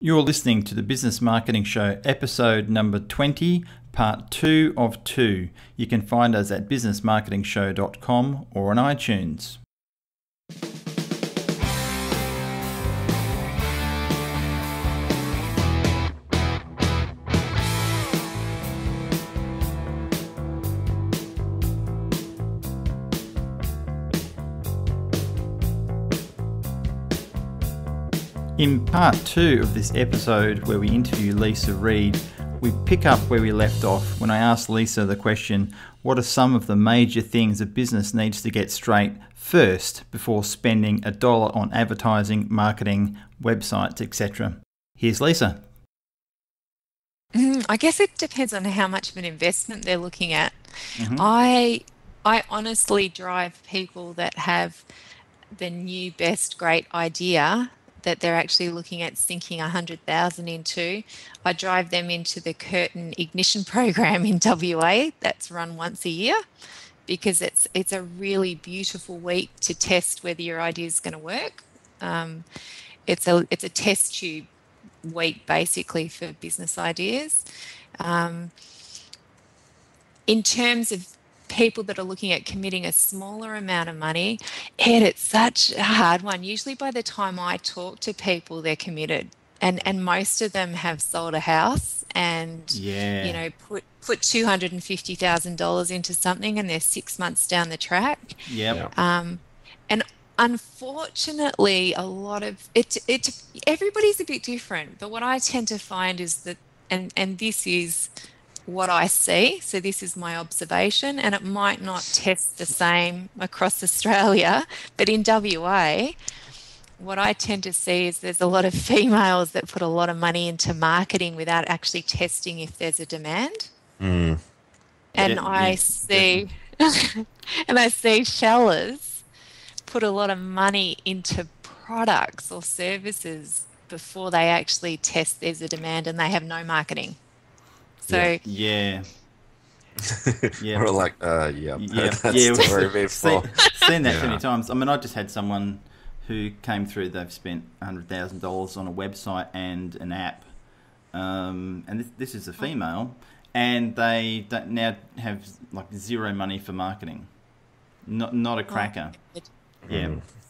You're listening to the Business Marketing Show, episode number 20, part 2 of 2. You can find us at businessmarketingshow.com or on iTunes. In part 2 of this episode, where we interview Lisa Reed, we pick up where we left off when I asked Lisa the question, what are some of the major things a business needs to get straight first before spending $1 on advertising, marketing, websites, etc.? Here's Lisa. I guess it depends on how much of an investment they're looking at. Mm-hmm. I honestly drive people that have the new best great idea that they're actually looking at sinking 100,000 into. I drive them into the Curtin Ignition program in WA that's run once a year, because it's a really beautiful week to test whether your idea is going to work. It's a test tube week basically for business ideas. In terms of people that are looking at committing a smaller amount of money, it's such a hard one. Usually by the time I talk to people, they're committed, and most of them have sold a house and put $250,000 into something, and they're 6 months down the track. And unfortunately, a lot of it everybody's a bit different, but what I tend to find is that, and this is what I see, so this is my observation, and it might not test the same across Australia, but in WA, what I tend to see is there's a lot of females that put a lot of money into marketing without actually testing if there's a demand. And I see shellers put a lot of money into products or services before they actually test there's a demand, and they have no marketing. So We're like, that's very beautiful. Seen that too many times. I mean, I just had someone who came through. They've spent $100,000 on a website and an app, and this is a female, and they now have like zero money for marketing. Not a cracker.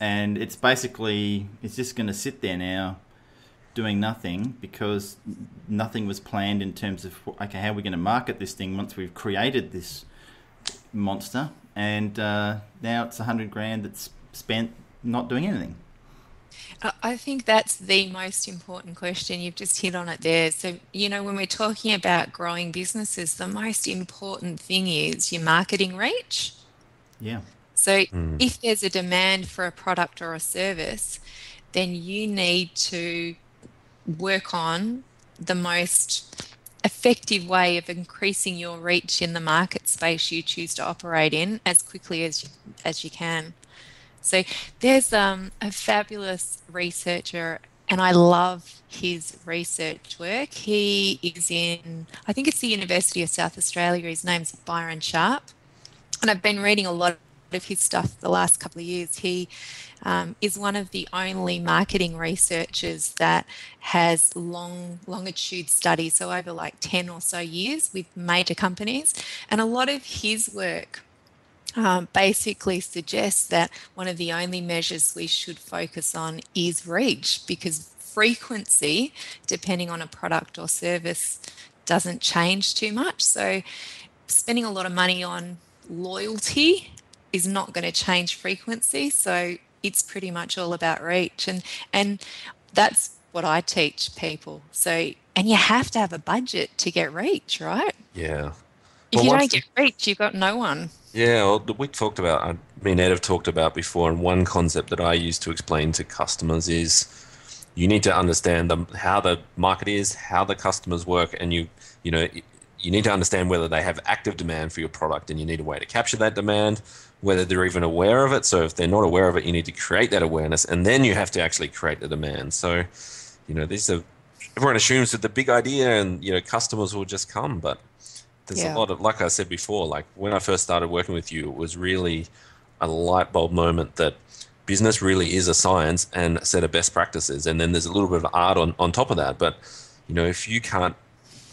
And it's basically just going to sit there now, doing nothing, because nothing was planned in terms of, okay, how are we going to market this thing once we've created this monster, and now it's $100,000 that's spent not doing anything. I think that's the most important question. You've just hit on it there. So, when we're talking about growing businesses, the most important thing is your marketing reach. So if there's a demand for a product or a service, then you need to work on the most effective way of increasing your reach in the market space you choose to operate in as quickly as you can. So there's a fabulous researcher, and I love his research work. He is I think it's the University of South Australia. His name's Byron Sharp, and I've been reading a lot of his stuff the last couple of years. He is one of the only marketing researchers that has longitude studies, so over like 10 or so years with major companies. And a lot of his work basically suggests that one of the only measures we should focus on is reach, because frequency, depending on a product or service, doesn't change too much. So spending a lot of money on loyalty is not going to change frequency. So it's pretty much all about reach. And that's what I teach people. So, and you have to have a budget to get reach, right? Yeah. If you don't get reach, you've got no one. Yeah, well, we talked about, me and Ed have talked about before, and one concept that I use to explain to customers is you need to understand how the market is, how the customers work, and you need to understand whether they have active demand for your product, and you need a way to capture that demand, whether they're even aware of it. So if they're not aware of it, you need to create that awareness, and then you have to actually create the demand. So, everyone assumes that the big idea and, customers will just come, but there's a lot of, like I said before, like when I first started working with you, it was really a light bulb moment that business really is a science and a set of best practices, and then there's a little bit of art on top of that. But if you can't,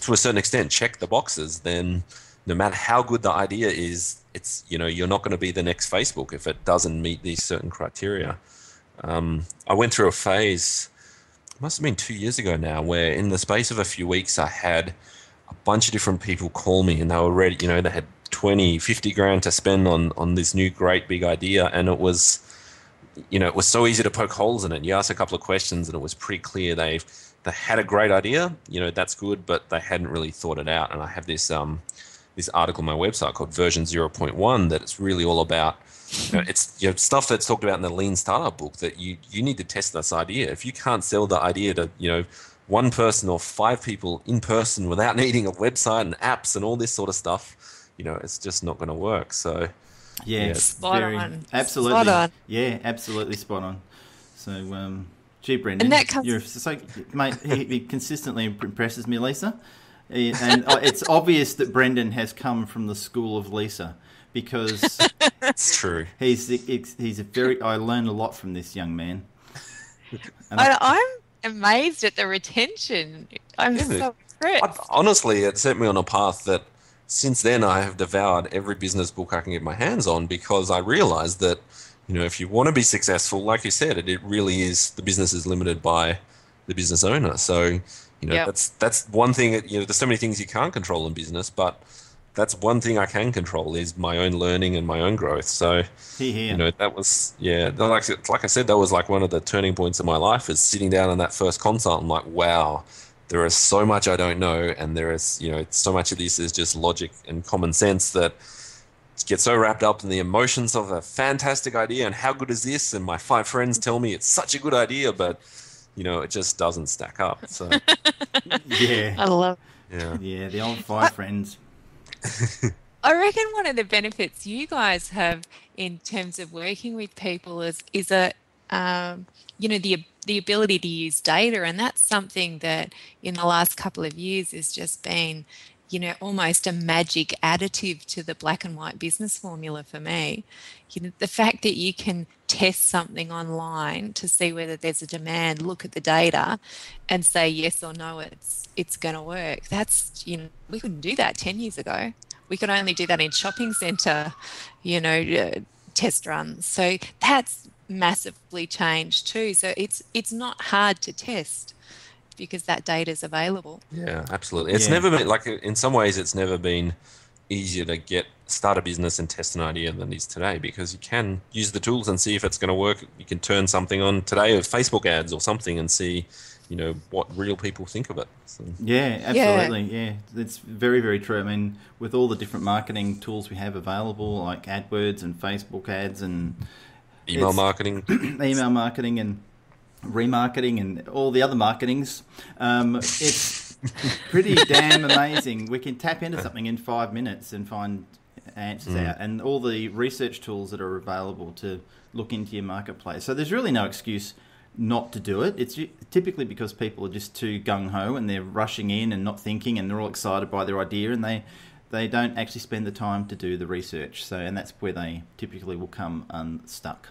to a certain extent, check the boxes, then no matter how good the idea is, it's you're not going to be the next Facebook if it doesn't meet these certain criteria. I went through a phase, it must have been 2 years ago now, where in the space of a few weeks I had a bunch of different people call me, and they were ready, they had 20, 50 grand to spend on this new great big idea, and it was so easy to poke holes in it. You ask a couple of questions and it was pretty clear they had a great idea, that's good, but they hadn't really thought it out. And I have this article on my website called version 0.1 that it's really all about, it's stuff that's talked about in the Lean Startup book, that you need to test this idea. If you can't sell the idea to, one person or 5 people in person without needing a website and apps and all this sort of stuff, it's just not going to work. So yeah, spot on. Absolutely. Spot on. Yeah, absolutely spot on. So, gee, Brendan, you're so, mate, he consistently impresses me, Lisa. And it's obvious that Brendan has come from the school of Lisa, because it's true. He's a very. I learned a lot from this young man. And I'm amazed at the retention. I'm so impressed. Honestly, it set me on a path that since then I have devoured every business book I can get my hands on, because I realized that, if you want to be successful, like you said, it really is, the business is limited by the business owner. So, that's one thing that, there's so many things you can't control in business, but that's one thing I can control, is my own learning and my own growth. So, that was, like I said, that was like one of the turning points of my life, is sitting down on that first consult. I'm like, wow, there is so much I don't know, and there is, so much of this is just logic and common sense that get so wrapped up in the emotions of a fantastic idea and how good is this, and my 5 friends tell me it's such a good idea, but it just doesn't stack up. So yeah, I love. Yeah, the old 5 friends. I reckon one of the benefits you guys have in terms of working with people is a the ability to use data, and that's something that in the last couple of years has just been, almost a magic additive to the black and white business formula for me. The fact that you can test something online to see whether there's a demand, look at the data and say yes or no, it's going to work. That's, we couldn't do that 10 years ago. We could only do that in shopping centre, test runs. So that's massively changed too. So it's not hard to test, because that data is available. Yeah, absolutely. It's never been, like, in some ways, it's never been easier to start a business and test an idea than it is today, because you can use the tools and see if it's going to work. You can turn something on today of Facebook ads or something and see, what real people think of it. So. Yeah, absolutely. Yeah, it's very, very true. I mean, with all the different marketing tools we have available, like AdWords and Facebook ads and email marketing and remarketing and all the other marketings, it's pretty damn amazing. We can tap into something in 5 minutes and find answers out, and all the research tools that are available to look into your marketplace. So there's really no excuse not to do it. It's typically because people are just too gung-ho and they're rushing in and not thinking, and they're all excited by their idea, and they don't actually spend the time to do the research. So, and that's where they typically will come unstuck.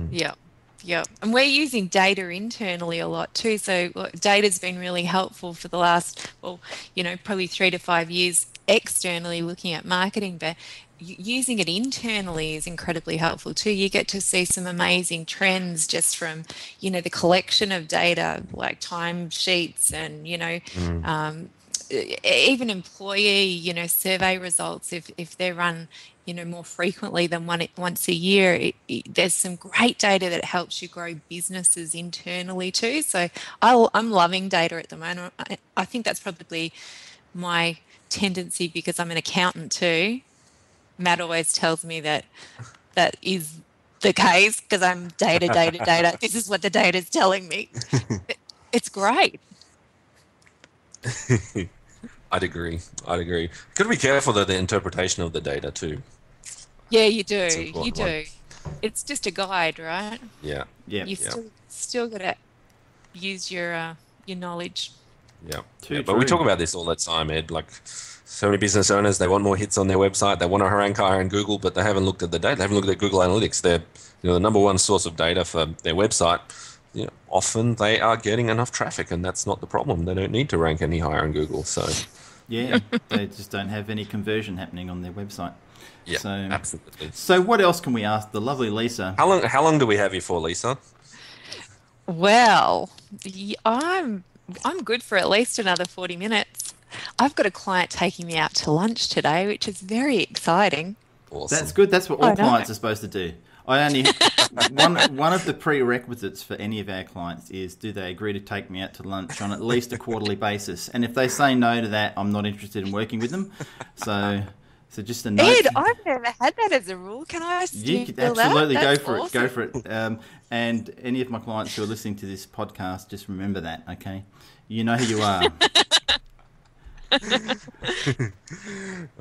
Yeah. Yeah, and we're using data internally a lot too. So data's been really helpful for the last, probably 3 to 5 years externally looking at marketing, but using it internally is incredibly helpful too. You get to see some amazing trends just from, the collection of data, like timesheets and, even employee, survey results, if they're run, more frequently than once a year, there's some great data that helps you grow businesses internally too. So I'm loving data at the moment. I think that's probably my tendency, because I'm an accountant too. Matt always tells me that is the case, because I'm data. This is what the data is telling me. It's great. I'd agree. Got to be careful of the interpretation of the data too. Yeah, you do. You do. It's just a guide, right? Yeah. You still got to use your knowledge. Yeah. Too Yeah, but we true. talk about this all the time, Ed. Like, so many business owners, they want more hits on their website. They want to rank higher in Google, but they haven't looked at the data. They haven't looked at Google Analytics. They're, the number one source of data for their website. Often they are getting enough traffic, and that's not the problem. They don't need to rank any higher in Google. So, Yeah, they just don't have any conversion happening on their website. yeah, So, absolutely. so what else can we ask the lovely Lisa? How long do we have you for, Lisa? Well, I'm good for at least another 40 minutes. I've got a client taking me out to lunch today, which is very exciting. Awesome. That's good. That's what all I know. clients are supposed to do. I only one of the prerequisites for any of our clients is, do they agree to take me out to lunch on at least a quarterly basis? And if they say no to that, I'm not interested in working with them. So just a note. Ed, I've never had that as a rule. Can I You steal could that? absolutely go That's for it. Go awesome. for it. And any of my clients who are listening to this podcast, just remember that. Okay, you know who you are.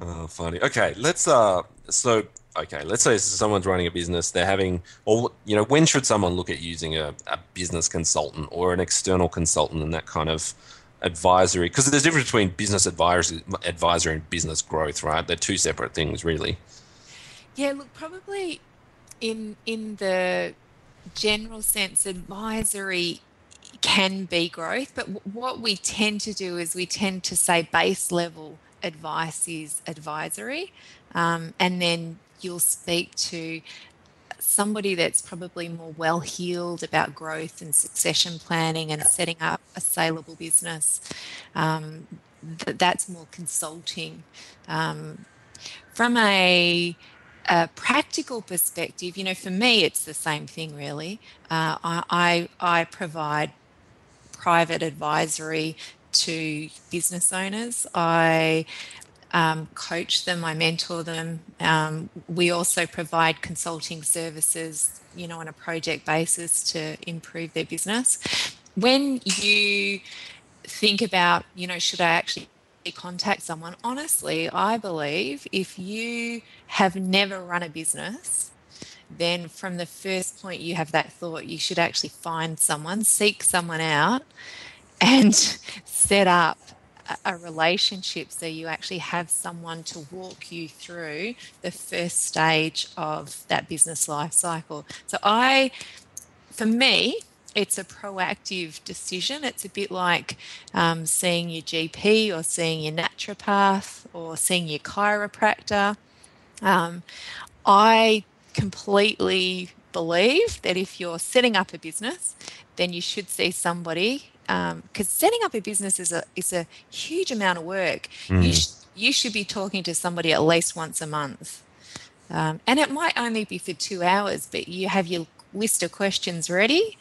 Oh, funny. Okay, let's say someone's running a business. They're having, or when should someone look at using a business consultant or an external consultant and that kind of advisory? Because there's a difference between business advisory and business growth, right? They're two separate things, really. Yeah, look, probably in the general sense, advisory can be growth, but what we tend to do is we tend to say base level advice is advisory, and then you'll speak to somebody that's probably more well-heeled about growth and succession planning and setting up a saleable business. That's more consulting. From a practical perspective, for me, it's the same thing, really. I provide private advisory to business owners. I coach them, I mentor them. We also provide consulting services, on a project basis to improve their business. When you think about, should I actually contact someone? Honestly, I believe if you have never run a business, then from the first point you have that thought, you should actually find someone, seek someone out, and set up a relationship so you actually have someone to walk you through the first stage of that business life cycle. So for me, it's a proactive decision. It's a bit like seeing your GP or seeing your naturopath or seeing your chiropractor. I completely believe that if you're setting up a business, then you should see somebody, because setting up a business is a huge amount of work. You should be talking to somebody at least once a month. And it might only be for 2 hours, but you have your list of questions ready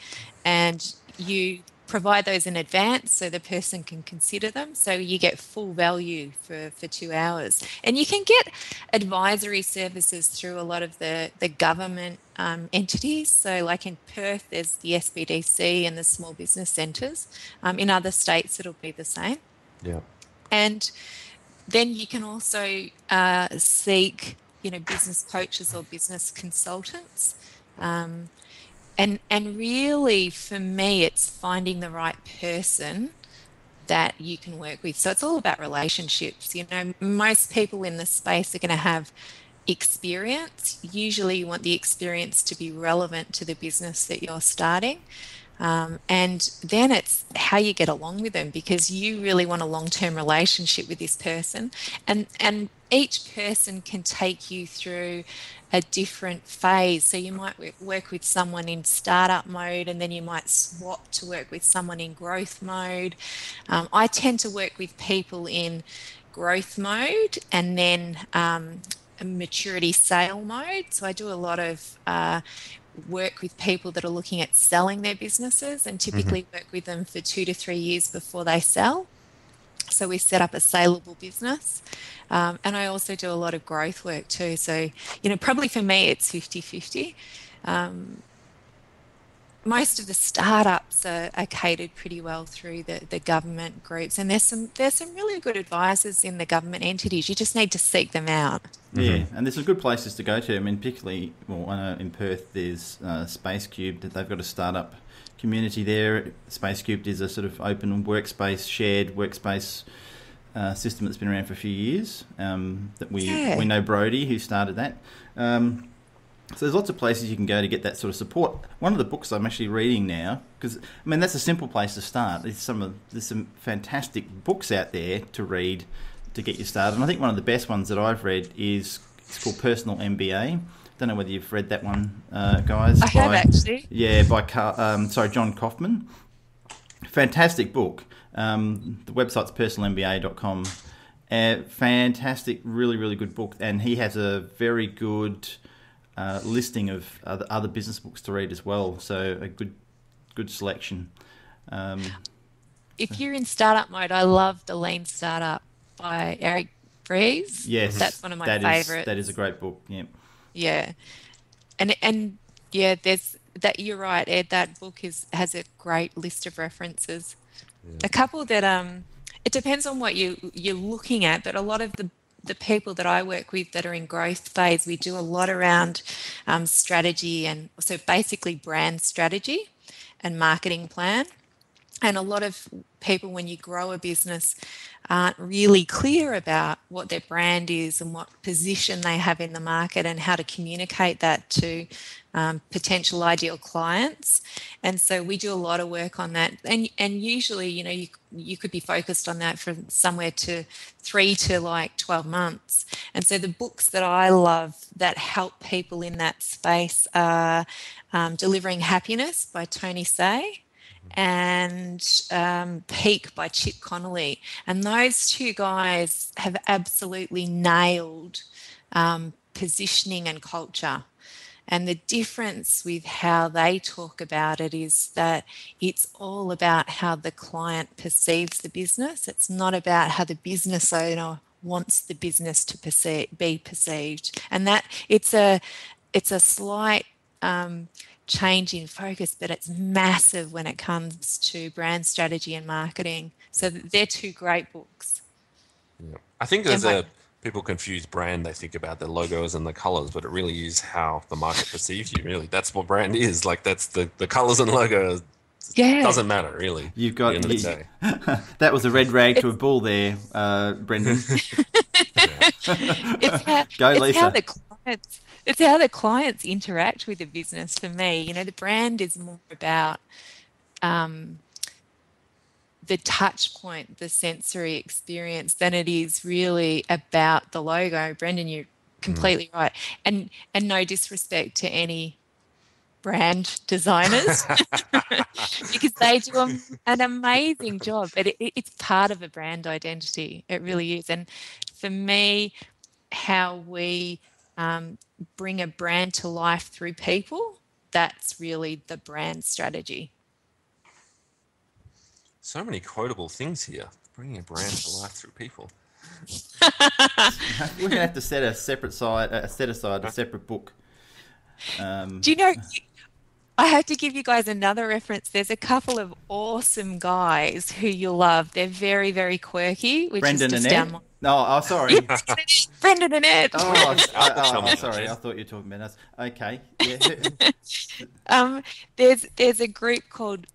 and you provide those in advance so the person can consider them, so you get full value for 2 hours. And you can get advisory services through a lot of the government entities. So like in Perth, there's the SBDC and the small business centres. In other states, it'll be the same. Yeah. And then you can also seek, business coaches or business consultants. And really, for me, it's finding the right person that you can work with. So it's all about relationships. Most people in this space are going to have experience. Usually you want the experience to be relevant to the business that you're starting. And then it's how you get along with them, because you really want a long-term relationship with this person. And each person can take you through a different phase. So you might work with someone in startup mode, and then you might swap to work with someone in growth mode. I tend to work with people in growth mode and then a maturity sale mode. So I do a lot of work with people that are looking at selling their businesses, and typically work with them for 2 to 3 years before they sell. So we set up a saleable business. And I also do a lot of growth work too. So, probably for me, it's 50-50. Most of the startups are catered pretty well through the government groups. And there's some really good advisors in the government entities. You just need to seek them out. Yeah, and there's some good places to go to. I mean, particularly, I know in Perth there's Space Cube. They've got a startup community there. Space Cubed is a sort of open workspace, shared workspace system that's been around for a few years. That we know Brodie, who started that. So there's lots of places you can go to get that sort of support. One of the books I'm actually reading now, because I mean that's a simple place to start. There's some fantastic books out there to read to get you started. And I think one of the best ones that I've read it's called Personal MBA. Don't know whether you've read that one, guys. I have actually. Yeah, by John Kaufman. Fantastic book. The website's personalmba.com. Fantastic, really, really good book. And he has a very good listing of other business books to read as well. So a good selection. If you're in startup mode, I love The Lean Startup by Eric Ries. Yes, that's one of my favourites. That is a great book. Yeah. Yeah, and yeah, there's that. You're right, Ed. That book has a great list of references. Yeah. A couple that it depends on what you're looking at, but a lot of the people that I work with that are in growth phase, we do a lot around strategy, and so basically brand strategy and marketing plan. And a lot of people, when you grow a business, aren't really clear about what their brand is and what position they have in the market and how to communicate that to potential ideal clients. And so we do a lot of work on that. And usually, you could be focused on that from somewhere to 3 to like 12 months. And so the books that I love that help people in that space are Delivering Happiness by Tony Say and Peak by Chip Connolly. And those two guys have absolutely nailed positioning and culture. And the difference with how they talk about it is that it's all about how the client perceives the business. It's not about how the business owner wants the business to be perceived. And that it's a slight change in focus, but it's massive when it comes to brand strategy and marketing. So they're two great books. Yeah. I think people confuse brand. They think about the logos and the colors, but it really is how the market perceives you. Really, that's what brand is. Like that's the colors and logos. Yeah, doesn't matter really. You've got at the end of the day. That was a red rag to a bull there, Brendan. Go, Lisa. It's how the clients interact with the business for me. The brand is more about the touch point, the sensory experience, than it is really about the logo. Brendan, you're completely right. And no disrespect to any brand designers because they do an amazing job, but it's part of a brand identity. It really is. And for me, how we bring a brand to life through people, that's really the brand strategy. So many quotable things here. Bringing a brand to life through people. We're going to have to set aside a separate book. Do you know, I have to give you guys another reference. There's a couple of awesome guys who you'll love. They're very, very quirky. Which Brendan is just and Ed? Oh, sorry. Brendan and Ed. Sorry. I thought you were talking about us. Okay. Yeah. There's a group called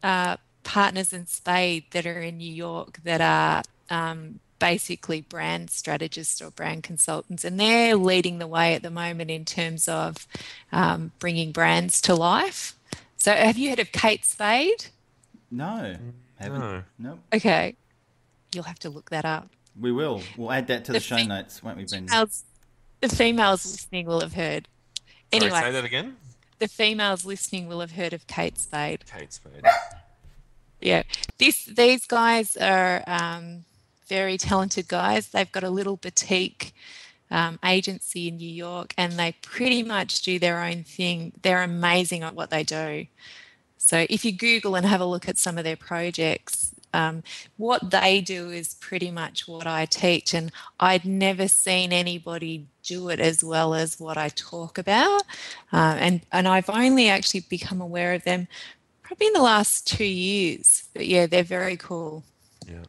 Partners in Spade that are in New York that are basically brand strategists or brand consultants, and they're leading the way at the moment in terms of bringing brands to life. So have you heard of Kate Spade? No, haven't. No. Okay. You'll have to look that up. We will. We'll add that to the show notes, won't we, Brendan? The females listening will have heard. Anyway, sorry, say that again? The females listening will have heard of Kate Spade. Kate Spade. Yeah. These guys are very talented guys. They've got a little boutique agency in New York, and they pretty much do their own thing. They're amazing at what they do. So if you Google and have a look at some of their projects, what they do is pretty much what I teach, and I'd never seen anybody do it as well as what I talk about. And I've only actually become aware of them probably in the last 2 years. But yeah, they're very cool. Yeah.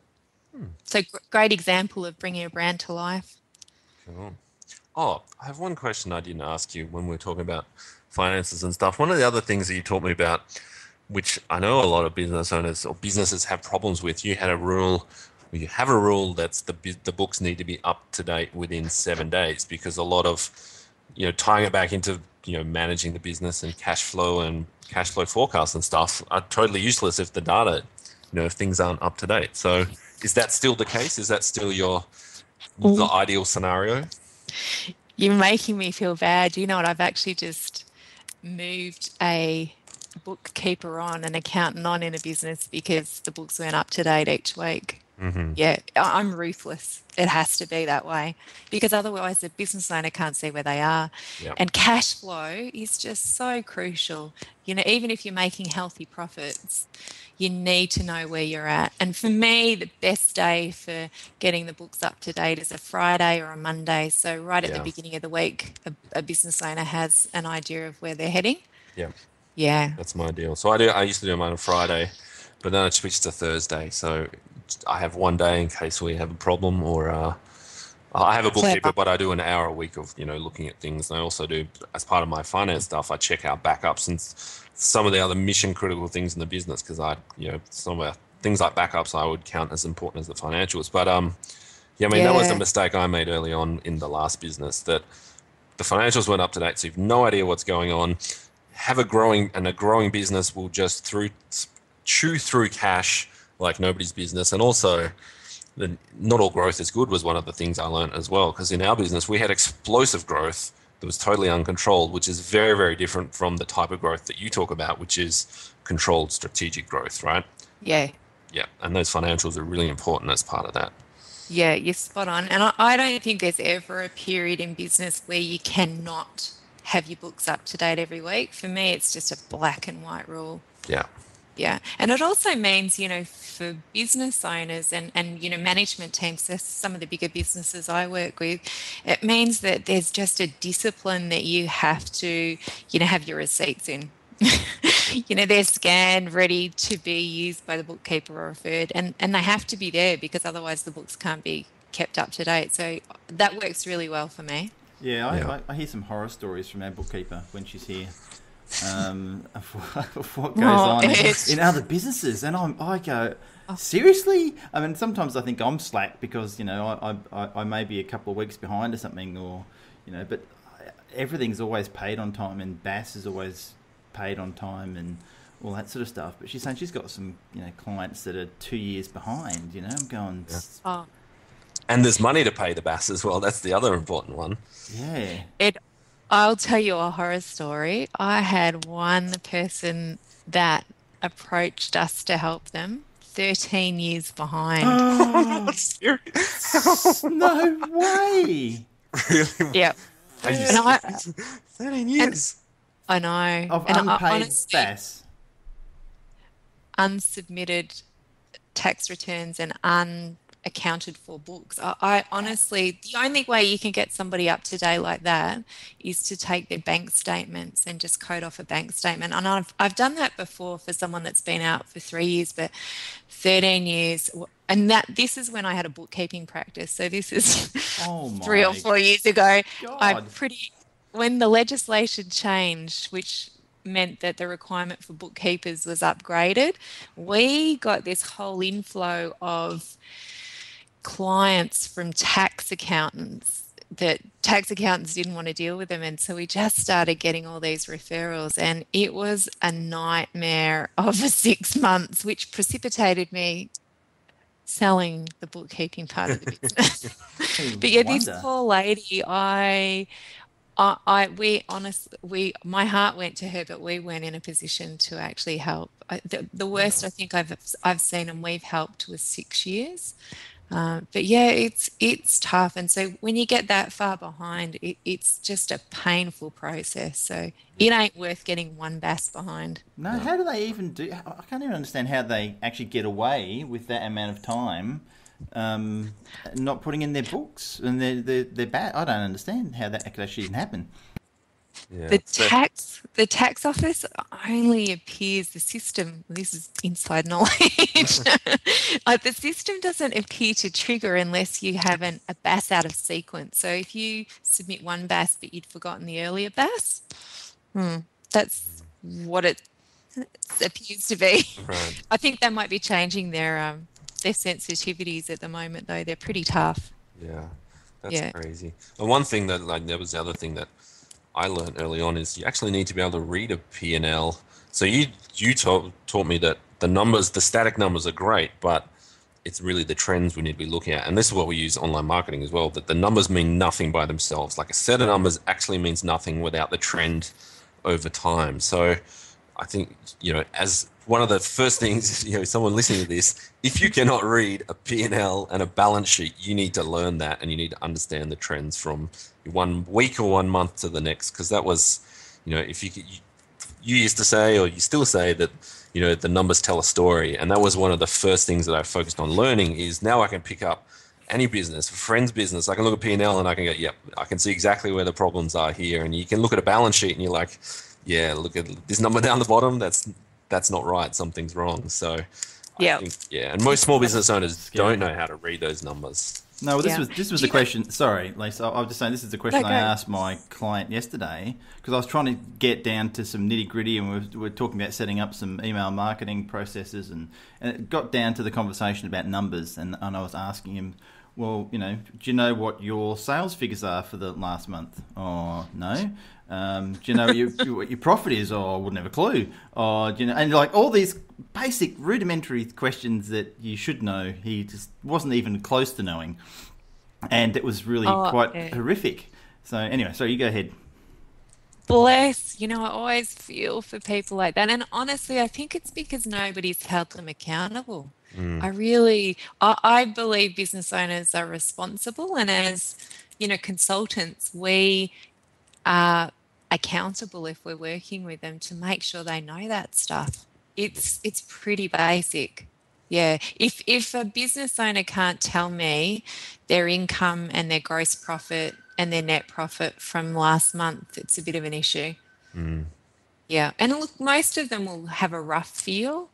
So great example of bringing a brand to life. Cool. Oh, I have one question I didn't ask you when we were talking about finances and stuff. One of the other things that you taught me about which I know a lot of business owners or businesses have problems with. You have a rule that's the books need to be up to date within 7 days, because a lot of, tying it back into, managing the business and cash flow forecasts and stuff are totally useless if the data, if things aren't up to date. So is that still the case? Is that still the ideal scenario? You're making me feel bad. You know what? I've actually just moved a bookkeeper on, an accountant on in a business because the books weren't up to date each week. Mm-hmm. Yeah, I'm ruthless. It has to be that way because otherwise the business owner can't see where they are. Yeah. And cash flow is just so crucial. Even if you're making healthy profits, you need to know where you're at. And for me, the best day for getting the books up to date is a Friday or a Monday. So right at the beginning of the week, a business owner has an idea of where they're heading. Yeah. Yeah. That's my deal. So I used to do them on a Friday, but then I switched to Thursday. So I have one day in case we have a problem, or I have a bookkeeper, but I do an hour a week of, looking at things. And I also do, as part of my finance stuff, I check out backups and some of the other mission critical things in the business, because some of things like backups I would count as important as the financials. But that was a mistake I made early on in the last business, that the financials weren't up to date, so you've no idea what's going on. A growing business will just chew through cash like nobody's business. And also, not all growth is good was one of the things I learned as well, because in our business we had explosive growth that was totally uncontrolled, which is very, very different from the type of growth that you talk about, which is controlled strategic growth, right? Yeah. Yeah, and those financials are really important as part of that. Yeah, you're spot on. And I don't think there's ever a period in business where you cannot have your books up to date every week. For me, it's just a black and white rule. Yeah. Yeah. And it also means, for business owners and management teams, so some of the bigger businesses I work with, it means that there's just a discipline that you have to, have your receipts in. They're scanned, ready to be used by the bookkeeper or referred, and they have to be there because otherwise the books can't be kept up to date. So that works really well for me. Yeah, I hear some horror stories from our bookkeeper when she's here. Of what goes on in other businesses, and I go, seriously? I mean, sometimes I think I'm slack because I may be a couple of weeks behind or something, or but everything's always paid on time, and BAS is always paid on time, and all that sort of stuff. But she's saying she's got some clients that are 2 years behind. I'm going. Oh. And there's money to pay the BAS as well. That's the other important one. Yeah. I'll tell you a horror story. I had one person that approached us to help them 13 years behind. Oh, no way. Really? Yep. 13 years. I know. Of unpaid BAS. Unsubmitted tax returns and unaccounted for books. I honestly, the only way you can get somebody up to date like that is to take their bank statements and just code off a bank statement. And I've done that before for someone that's been out for 3 years, but 13 years. And this is when I had a bookkeeping practice. So this is 3 or 4 years ago. When the legislation changed, which meant that the requirement for bookkeepers was upgraded, we got this whole inflow of clients from tax accountants that tax accountants didn't want to deal with them, and so we just started getting all these referrals, and it was a nightmare of 6 months, which precipitated me selling the bookkeeping part of the business. But yeah, this poor lady, my heart went to her, but we weren't in a position to actually help. The worst I think I've seen, and we've helped, was 6 years. But yeah, it's tough, and so when you get that far behind, it's just a painful process. So it ain't worth getting one BAS behind. No, how do they even do? I can't even understand how they actually get away with that amount of time. Not putting in their books and their bad. I don't understand how that could actually even happen. Yeah. The tax office only appears, the system, this is inside knowledge, the system doesn't appear to trigger unless you have a BAS out of sequence. So if you submit one BAS but you'd forgotten the earlier BAS, that's what it It appears to be. Right. I think they might be changing their sensitivities at the moment, though. They're pretty tough. Yeah, that's Yeah. crazy. And one thing that, like, that was the other thing that I learned early on is you actually need to be able to read a P&L. So you taught me that the numbers, the static numbers are great, but it's really the trends we need to be looking at. And this is what we use online marketing as well, that the numbers mean nothing by themselves. Like a set of numbers actually means nothing without the trend over time. So I think, as one of the first things, someone listening to this, if you cannot read a P&L and a balance sheet, you need to learn that, and you need to understand the trends from 1 week or 1 month to the next. Because that was, if you used to say, or you still say that, the numbers tell a story. And that was one of the first things that I focused on learning is now I can pick up any business, a friend's business. I can look at P&L and I can go, yep, I can see exactly where the problems are here. And you can look at a balance sheet and you're like, yeah, look at this number down the bottom. That's not right. Something's wrong. So I Yeah. think, and most small business owners Scary. don't know how to read those numbers. No, well, this Yeah. was the question. Sorry, Lisa. I was just saying this is the question I asked my client yesterday because I was trying to get down to some nitty gritty, and we were talking about setting up some email marketing processes, and it got down to the conversation about numbers, and I was asking him, well, do you know what your sales figures are for the last month? Oh, no. Do you know what your profit is? Oh, I wouldn't have a clue. Oh, do you know? And like all these basic rudimentary questions that you should know, he just wasn't even close to knowing, and it was really quite horrific. So anyway, so you go ahead. Bless. I always feel for people like that. And honestly, I think it's because nobody's held them accountable. I believe business owners are responsible, and as consultants, we are accountable if we're working with them to make sure they know that stuff. It's pretty basic. Yeah. If a business owner can't tell me their income and their gross profit and their net profit from last month, it's a bit of an issue. Yeah. And look, most of them will have a rough feel.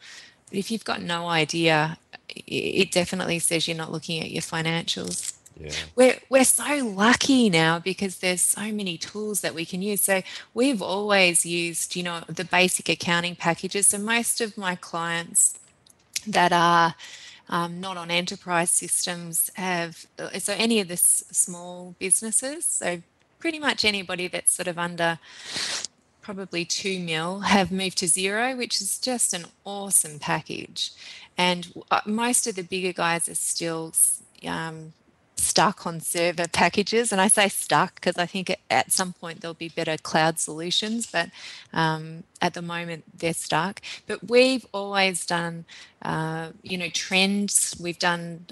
But if you've got no idea, it definitely says you're not looking at your financials. Yeah. We're so lucky now because there's so many tools that we can use. So we've always used, the basic accounting packages. So most of my clients that are not on enterprise systems have, so any of the small businesses, so pretty much anybody that's sort of under probably 2 mil have moved to Xero, which is just an awesome package. And most of the bigger guys are still stuck on server packages, and I say stuck because I think at some point there'll be better cloud solutions, but at the moment they're stuck. But we've always done trends. We've done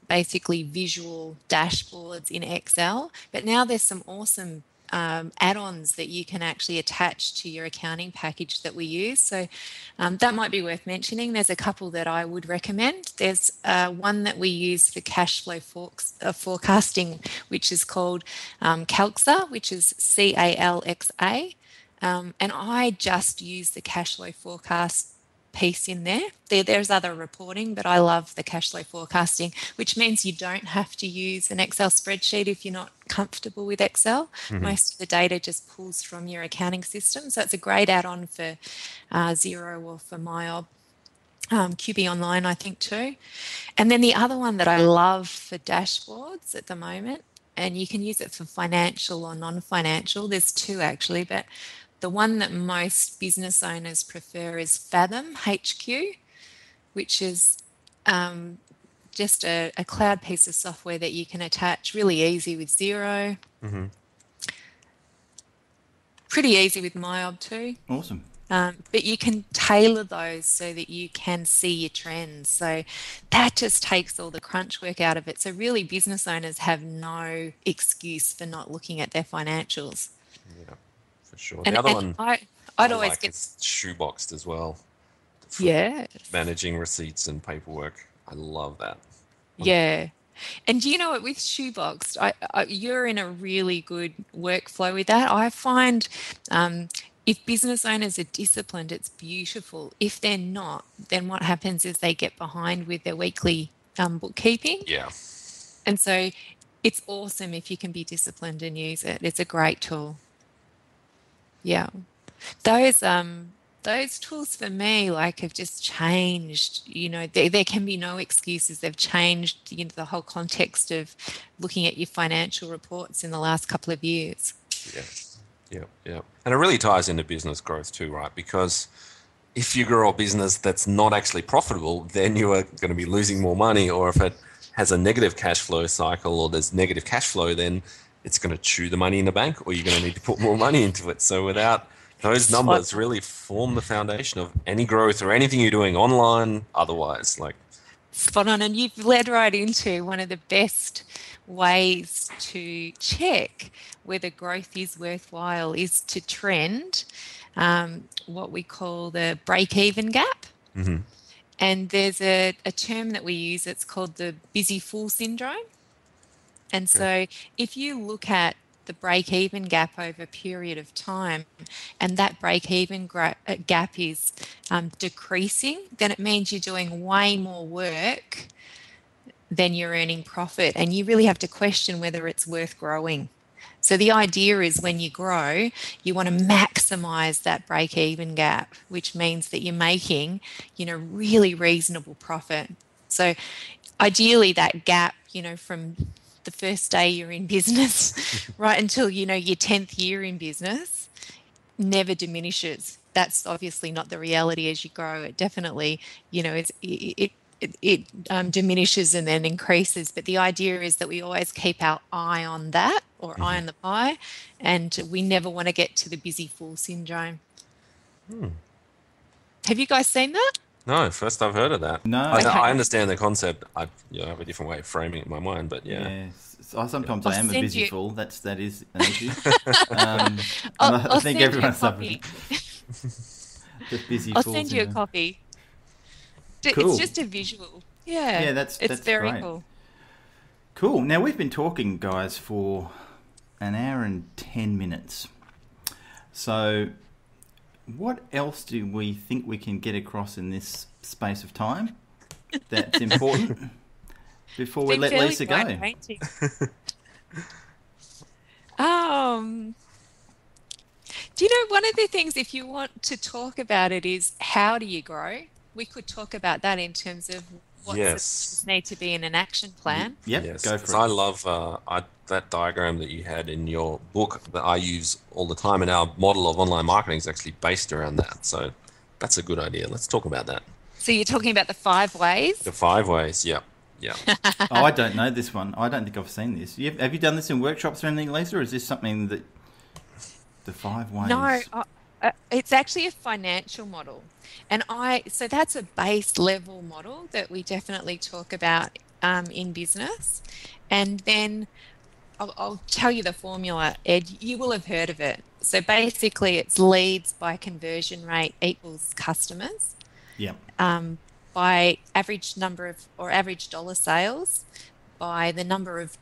basically visual dashboards in Excel, but now there's some awesome add-ons that you can actually attach to your accounting package that we use. So that might be worth mentioning. There's a couple that I would recommend. There's one that we use for cash flow forecasting, which is called Calxa, which is CALXA. And I just use the cash flow forecast piece in there. There's other reporting, but I love the cash flow forecasting, which means you don't have to use an Excel spreadsheet if you're not comfortable with Excel. Most of the data just pulls from your accounting system. So it's a great add-on for Xero or for MyOb. QB Online, I think, too. And then the other one that I love for dashboards at the moment, and you can use it for financial or non-financial. There's two actually, but the one that most business owners prefer is Fathom HQ, which is just a cloud piece of software that you can attach really easy with Xero. Pretty easy with MyOb too. Awesome. But you can tailor those so that you can see your trends. So that just takes all the crunch work out of it. So really business owners have no excuse for not looking at their financials. Yeah, for sure. And, The other one I'd always like get is shoeboxed as well. Yeah. Managing receipts and paperwork. I love that. Yeah. And do you know what, with Shoeboxed, you're in a really good workflow with that. I find if business owners are disciplined, it's beautiful. If they're not, then what happens is they get behind with their weekly bookkeeping. Yeah. And so it's awesome if you can be disciplined and use it. It's a great tool. Yeah. Those those tools for me have just changed. There can be no excuses. They've changed the whole context of looking at your financial reports in the last couple of years. Yeah, yeah, yeah. And it really ties into business growth too, right? Because if you grow a business that's not actually profitable, then you are going to be losing more money. Or if it has a negative cash flow cycle or there's negative cash flow, then it's going to chew the money in the bank, or you're going to need to put more money into it. So without those numbers really form the foundation of any growth or anything you're doing online, otherwise. Spot on. And you've led right into one of the best ways to check whether growth is worthwhile is to trend what we call the break-even gap. Mm-hmm. And there's a term that we use, it's called the busy fool syndrome. And so if you look at the break-even gap over a period of time, and that break-even gap is decreasing, then it means you're doing way more work than you're earning profit. And you really have to question whether it's worth growing. So the idea is when you grow, you want to maximize that break-even gap, which means that you're making, really reasonable profit. So ideally that gap, from the first day you're in business right until, your 10th year in business never diminishes. That's obviously not the reality as you grow. It definitely, it diminishes and then increases. But the idea is that we always keep our eye on that, or eye on the pie, and we never want to get to the busy fool syndrome. Have you guys seen that? No, first I've heard of that. No. I understand the concept. I have a different way of framing it in my mind, but yeah. Sometimes I am a busy fool. That is an issue. I think everyone suffers. The busy fool. I'll send you a copy. Cool. It's just a visual. Yeah, that's very great. cool. Cool. Now, we've been talking, guys, for an hour and 10 minutes. So what else do we think we can get across in this space of time that's important before we let Lisa go? Do you know, one of the things, if you want to talk about it, is how do you grow? We could talk about that in terms of what need to be in an action plan. Yes, go for it. I love that diagram that you had in your book that I use all the time, and our model of online marketing is actually based around that. So that's a good idea. Let's talk about that. So you're talking about the 5 ways? The 5 ways, yeah. I don't know this one. I don't think I've seen this. Have you done this in workshops or anything, Lisa, or is this something that the 5 ways? No, it's actually a financial model. And so that's a base level model that we definitely talk about in business. And then I'll tell you the formula, Ed. You will have heard of it. So basically it's leads by conversion rate equals customers. Yeah. By average number of, or average dollar sales, by the number of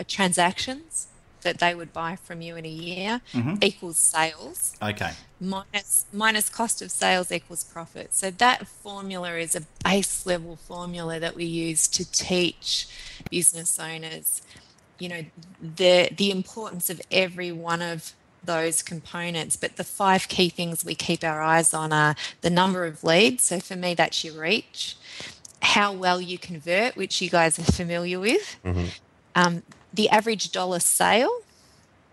transactions that they would buy from you in a year, equals sales. Okay. Minus cost of sales equals profit. So that formula is a base level formula that we use to teach business owners, the importance of every one of those components. But the 5 key things we keep our eyes on are the number of leads. So for me, that's your reach. How well you convert, which you guys are familiar with. The average dollar sale,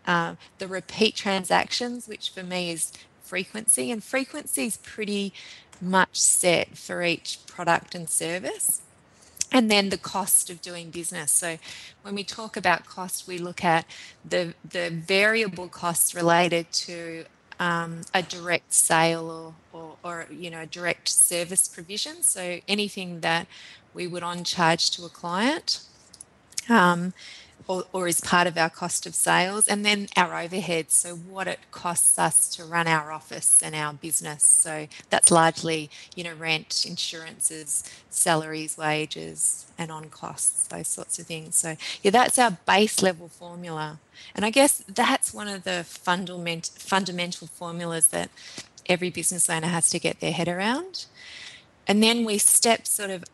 the repeat transactions, which for me is frequency. And frequency is pretty much set for each product and service. And then the cost of doing business. So when we talk about cost, we look at the variable costs related to a direct sale or a direct service provision. So anything that we would on charge to a client or is part of our cost of sales, and then our overheads, so what it costs us to run our office and our business. So that's largely, rent, insurances, salaries, wages, and on costs, those sorts of things. So that's our base level formula. And I guess that's one of the fundamental formulas that every business owner has to get their head around. And then we step sort of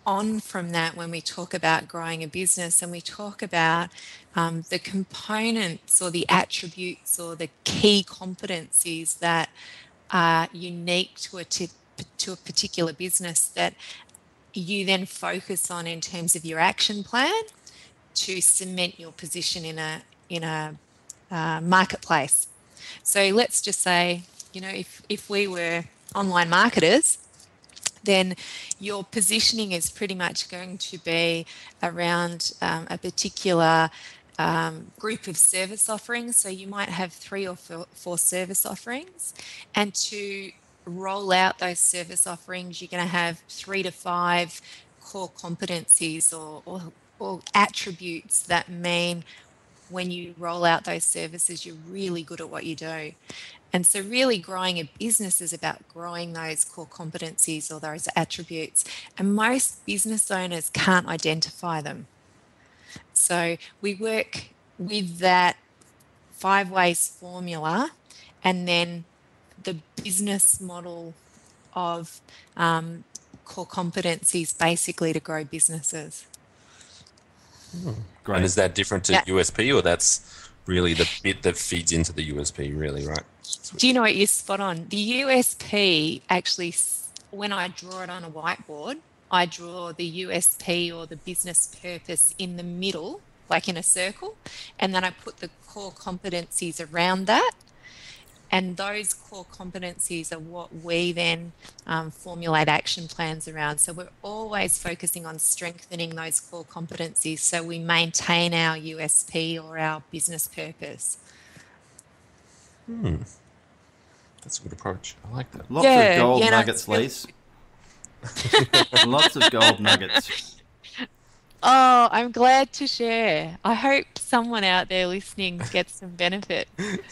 on from that when we talk about growing a business, and we talk about the components or the attributes or the key competencies that are unique to a particular business that you then focus on in terms of your action plan to cement your position in a marketplace. So let's just say, if we were online marketers, then your positioning is pretty much going to be around a particular group of service offerings. So you might have 3 or 4 service offerings, and to roll out those service offerings, you're going to have 3 to 5 core competencies or attributes that mean when you roll out those services, you're really good at what you do. And so really growing a business is about growing those core competencies or those attributes. And most business owners can't identify them. So we work with that 5 ways formula and then the business model of core competencies basically to grow businesses. Great. And is that different to USP, or that's really the bit that feeds into the USP, really, right? Do you know what? You're spot on. The USP actually, when I draw it on a whiteboard, I draw the USP or the business purpose in the middle, like in a circle, and then I put the core competencies around that. And those core competencies are what we then formulate action plans around. So we're always focusing on strengthening those core competencies so we maintain our USP or our business purpose. That's a good approach. I like that. Lots of gold nuggets, Lise. Lots of gold nuggets. Oh, I'm glad to share. I hope someone out there listening gets some benefit.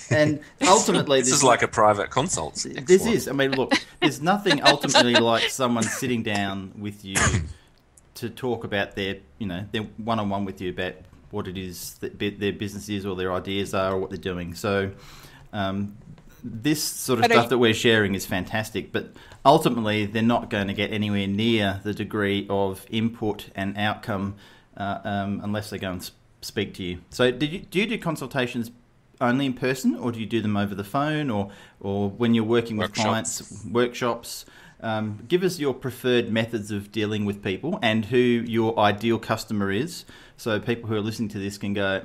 And ultimately, this is like a private consult. This is. I mean, look, there's nothing ultimately like someone sitting down with you to talk about their one-on-one with you about what it is that their business is or their ideas are or what they're doing. So this sort of stuff that we're sharing is fantastic, but ultimately they're not going to get anywhere near the degree of input and outcome unless they go and speak to you. So do you do consultations only in person, or do you do them over the phone, or when you're working with clients, workshops? Give us your preferred methods of dealing with people and who your ideal customer is, so people who are listening to this can go,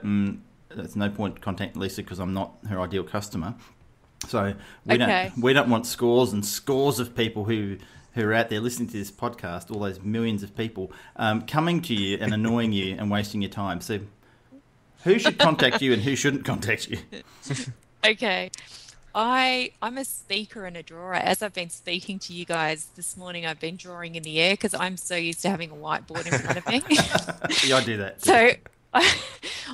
there's no point contacting Lisa because I'm not her ideal customer. So we don't want scores and scores of people who are out there listening to this podcast, all those millions of people coming to you and annoying you and wasting your time. So who should contact you and who shouldn't contact you? Okay. I'm a speaker and a drawer. As I've been speaking to you guys this morning, I've been drawing in the air because I'm so used to having a whiteboard in front of me. Yeah, I do that. So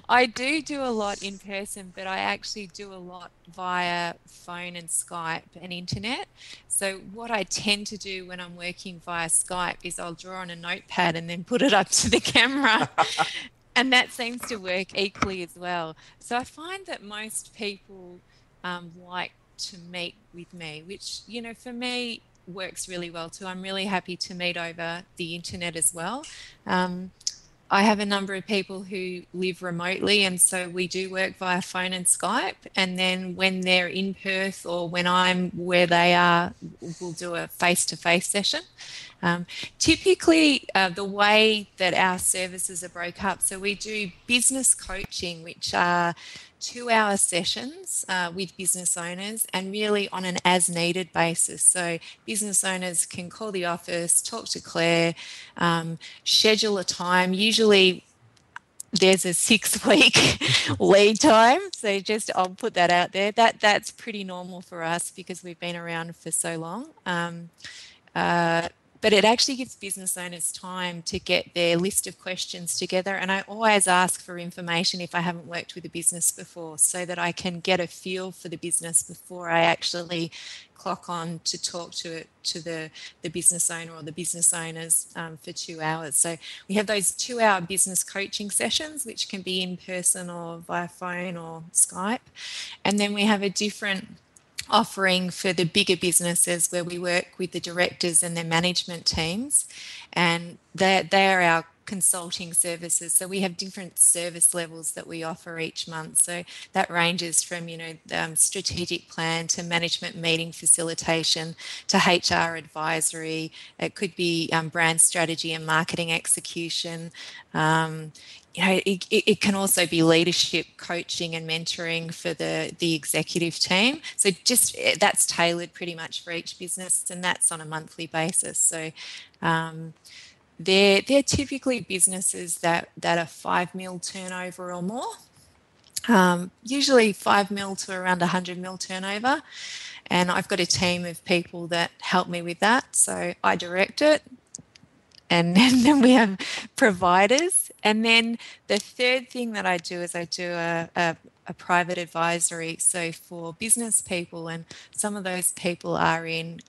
I do a lot in person, but I actually do a lot via phone and Skype and internet. So what I tend to do when I'm working via Skype is I'll draw on a notepad and then put it up to the camera. And that seems to work equally as well. So I find that most people like to meet with me, which, for me works really well too. I'm really happy to meet over the internet as well. I have a number of people who live remotely, and so we do work via phone and Skype. And then when they're in Perth or when I'm where they are, we'll do a face-to-face session. Typically, the way that our services are broke up, so we do business coaching, which are 2-hour sessions with business owners, and really on an as-needed basis. So business owners can call the office, talk to Claire, schedule a time. Usually there's a 6-week lead time, so I'll put that out there. That's pretty normal for us because we've been around for so long. But it actually gives business owners time to get their list of questions together. And I always ask for information if I haven't worked with a business before, so that I can get a feel for the business before I actually clock on to talk to the business owner or the business owners for 2 hours. So we have those 2-hour business coaching sessions, which can be in person or via phone or Skype. And then we have a different offering for the bigger businesses where we work with the directors and their management teams, and they are our consulting services. So we have different service levels that we offer each month. So that ranges from, strategic plan to management meeting facilitation to HR advisory. It could be brand strategy and marketing execution. It can also be leadership coaching and mentoring for the executive team. So just that's tailored pretty much for each business, and that's on a monthly basis. So they're typically businesses that are 5 mil turnover or more. Usually 5 mil to around 100 mil turnover. And I've got a team of people that help me with that. So I direct it. And then we have providers. And then the third thing that I do is I do a private advisory. So for business people, and some of those people are in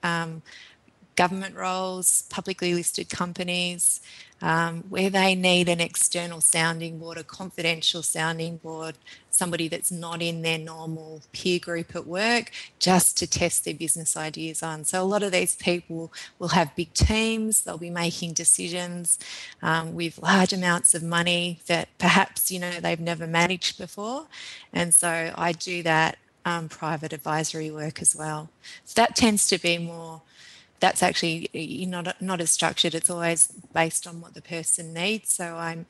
government roles, publicly listed companies, where they need an external sounding board, a confidential sounding board, somebody that's not in their normal peer group at work, just to test their business ideas on. So a lot of these people will have big teams, they'll be making decisions with large amounts of money that perhaps, they've never managed before. And so I do that private advisory work as well. So that tends to be more, that's actually not as structured. It's always based on what the person needs. So I'm,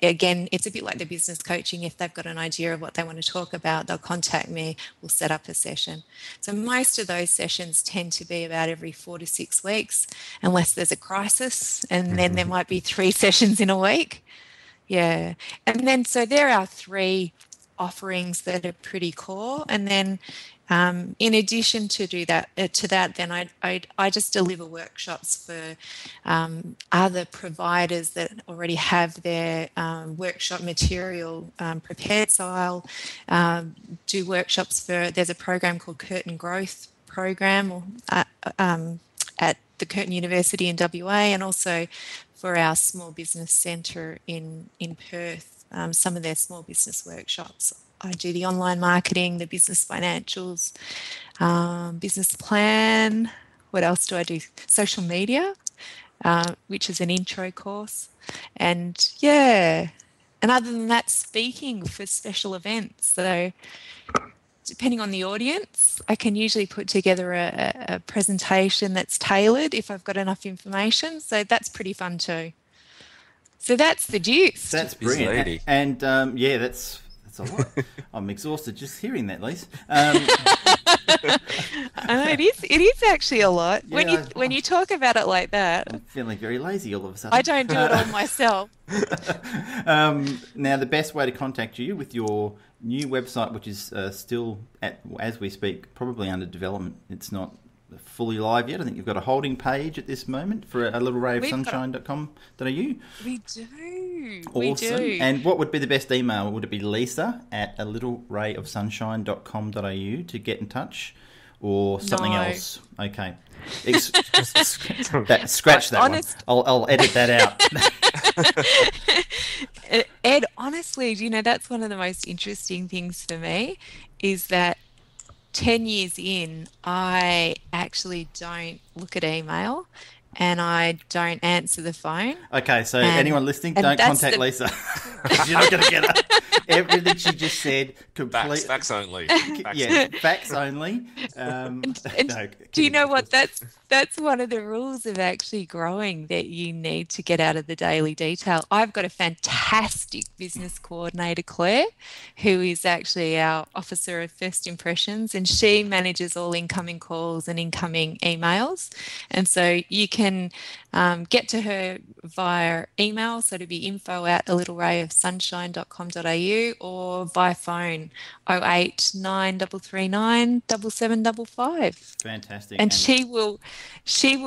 again, it's a bit like the business coaching. If they've got an idea of what they want to talk about, they'll contact me, we'll set up a session. So most of those sessions tend to be about every 4 to 6 weeks, unless there's a crisis, and then there might be 3 sessions in a week. Yeah. And then, so there are 3 offerings that are pretty core. And then in addition to that, then I just deliver workshops for other providers that already have their workshop material prepared. So I'll do workshops there's a program called Curtin Growth Program at the Curtin University in WA, and also for our small business centre in Perth. Some of their small business workshops. I do the online marketing, the business financials, business plan. What else do I do? Social media, which is an intro course. And yeah, and other than that, speaking for special events. So depending on the audience, I can usually put together a presentation that's tailored if I've got enough information. So that's pretty fun too. So that's the juice. That's brilliant. And that's a lot. I'm exhausted just hearing that, Lise. I know it is actually a lot. Yeah, when you talk about it like that. I'm feeling very lazy all of a sudden. I don't do it all myself. Now, the best way to contact you with your new website, which is still, as we speak, probably under development. It's not fully live yet. I think you've got a holding page at this moment for a little ray of sunshine.com.au. We do. Awesome. We do. And what would be the best email? Would it be lisa@a littlerayofsunshine.com.au to get in touch, or something else? Okay. Scratch that one. I'll edit that out. Ed, honestly, that's one of the most interesting things for me is that 10 years in, I actually don't look at email and I don't answer the phone. Okay, so anyone listening, don't contact Lisa because you're not going to get her. Everything she just said, complete facts only. Facts only. Do you know what? That's one of the rules of actually growing, that you need to get out of the daily detail. I've got a fantastic business coordinator, Claire, who is actually our officer of first impressions, and she manages all incoming calls and incoming emails. And so you can get to her via email, so to be info@alittlrayofsunshine.com.au, or by phone 08 9339 7755. Fantastic. And she will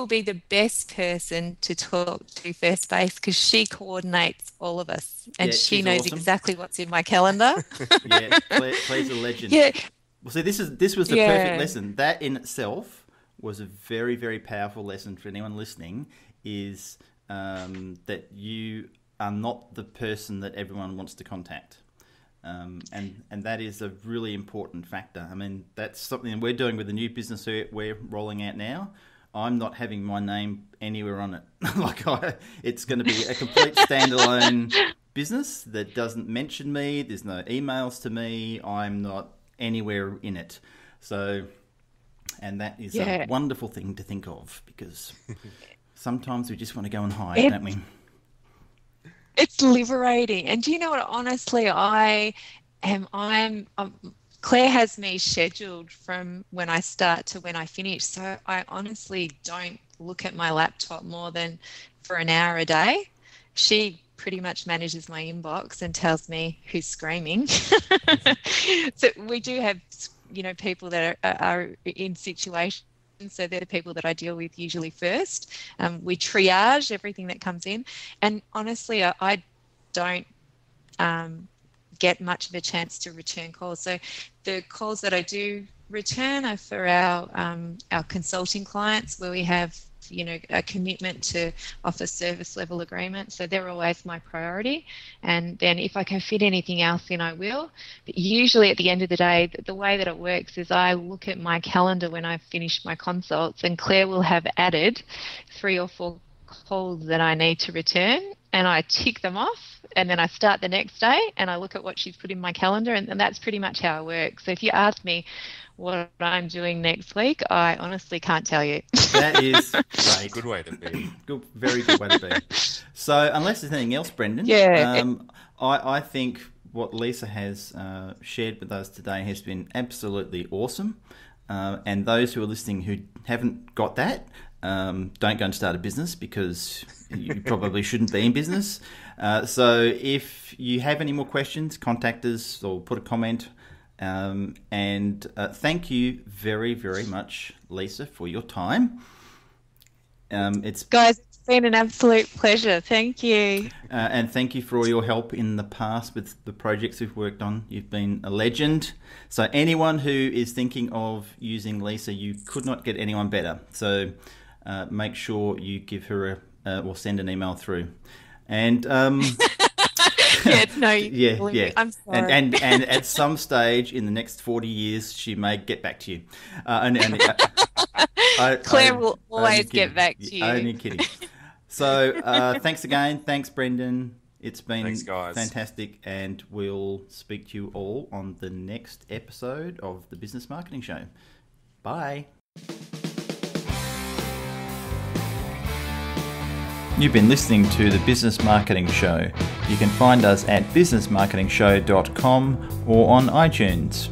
be the best person to talk to first base, because she coordinates all of us, and she knows exactly what's in my calendar. Yeah, Claire's a legend. Yeah. Well, see, this was the perfect lesson. That in itself was a very, very powerful lesson for anyone listening, is that you are not the person that everyone wants to contact. And that is a really important factor. I mean, that's something we're doing with the new business we're rolling out now. I'm not having my name anywhere on it. It's going to be a complete standalone business that doesn't mention me. There's no emails to me. I'm not anywhere in it. So, and that is a wonderful thing to think of, because sometimes we just want to go and hide, don't we? It's liberating. And do you know what? Honestly, I'm Claire has me scheduled from when I start to when I finish. So I honestly don't look at my laptop more than for an hour a day. She pretty much manages my inbox and tells me who's screaming. So we do have, people that are in situations. So they're the people that I deal with usually first. We triage everything that comes in. And honestly, I don't get much of a chance to return calls. So the calls that I do return are for our consulting clients, where we have a commitment to offer service level agreements. So they're always my priority. And then if I can fit anything else in, I will. But usually at the end of the day, the way that it works is I look at my calendar when I've finished my consults, and Claire will have added 3 or 4 calls that I need to return, and I tick them off. And then I start the next day and I look at what she's put in my calendar, and that's pretty much how it works. So if you ask me what I'm doing next week, I honestly can't tell you. That is great. Good way to be. Very good way to be. So unless there's anything else, Brendan, I think what Lisa has shared with us today has been absolutely awesome. And those who are listening who haven't got that, don't go and start a business, because you probably shouldn't be in business. So if you have any more questions, contact us or put a comment. And thank you very, very much, Lisa, for your time. It's been an absolute pleasure. Thank you. And thank you for all your help in the past with the projects we've worked on. You've been a legend. So anyone who is thinking of using Lisa, you could not get anyone better. So make sure you give her or send an email through. And I'm sorry. And at some stage in the next 40 years, she may get back to you. Claire will always get back to you. Only kidding. So thanks again. Thanks, Brendan. It's been fantastic, and we'll speak to you all on the next episode of the Business Marketing Show. Bye. You've been listening to the Business Marketing Show. You can find us at businessmarketingshow.com or on iTunes.